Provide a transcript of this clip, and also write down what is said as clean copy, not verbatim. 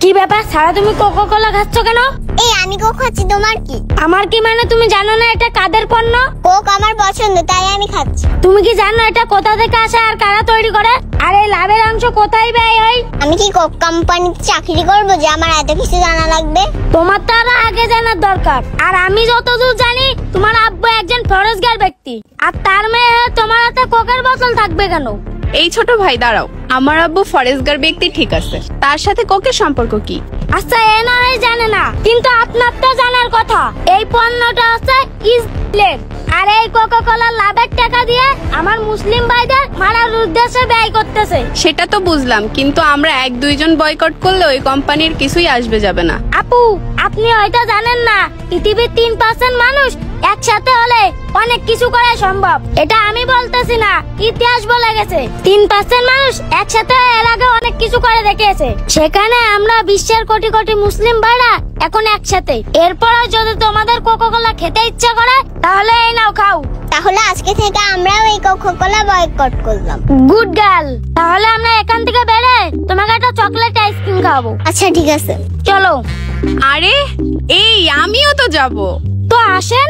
কি ব্যাপার সারা, তুমি কোকো কোলা খাচ্ছ কেন? এই আমি কোক খাচ্ছি, তোমার কি? আমার কি মানে তুমি জানো না এটা কাদের পণ্য? কোক আমার পছন্দ তাই আমি খাচ্ছি। তুমি কি জানো এটা কোথা থেকে আসে আর কারা তৈরি করে? আর এই লাভের অংশ কোথায় ব্যয় হয়? আমি কি কোক কোম্পানিতে চাকরি করব যে আমার এত কিছু জানা লাগবে? তোমার তো আরো আগে জানার দরকার। আর আমি যতদূর জানি তোমার আব্বু একজন ফরেস্টগার্ড ব্যক্তি, আর তার মেয়ে তোমার হাতে কোকের বোতল থাকবে কেন? এই ছোট ভাই দাঁড়াও, আমার আব্বু ফরেস্টগার্ড ব্যক্তি ঠিক আছে, তার সাথে কোকের সম্পর্ক কি? আচ্ছা এ না হয় জানে না, কিন্তু আপনার তো জানার কথা। এই পণ্যটা হচ্ছে ইসলেট, আর এই কোকো কোলার লাভের টাকা দিয়ে আমার মুসলিম ভাইদের মারার উদ্দেশ্যে ব্যয় করতেছে। সেটা তো বুঝলাম, কিন্তু আমরা 1-2 জন বয়কট করলে ওই কোম্পানির কিছুই আসবে যাবে না। আপু আপনি হয়তো জানেন না, পৃথিবীর 3% মানুষ একসাথে হলে অনেক কিছু করা সম্ভব। এটা আমি বলতেছি না, ইতিহাস বলে গেছে 3% মানুষ একসাথে এর আগে অনেক কিছু করে দেখিয়েছে। সেখানে আমরা বিশ্বের কোটি কোটি মুসলিম ভাইরা এখন একসাথে। এরপরে যদি তোমাদের কোকো কোলা খেতে ইচ্ছা করে তাহলে এই নাও খাও। তাহলে আজকে থেকে আমরাও এই কোকো কোলা বয়কট করলাম। Good girl. তাহলে আমরা এখান থেকে বেরে তোমাকে একটা চকলেট আইসক্রিম খাওয়াবো। আচ্ছা ঠিক আছে, চলো। আরে এই আমিও তো যাব। তো আসেন।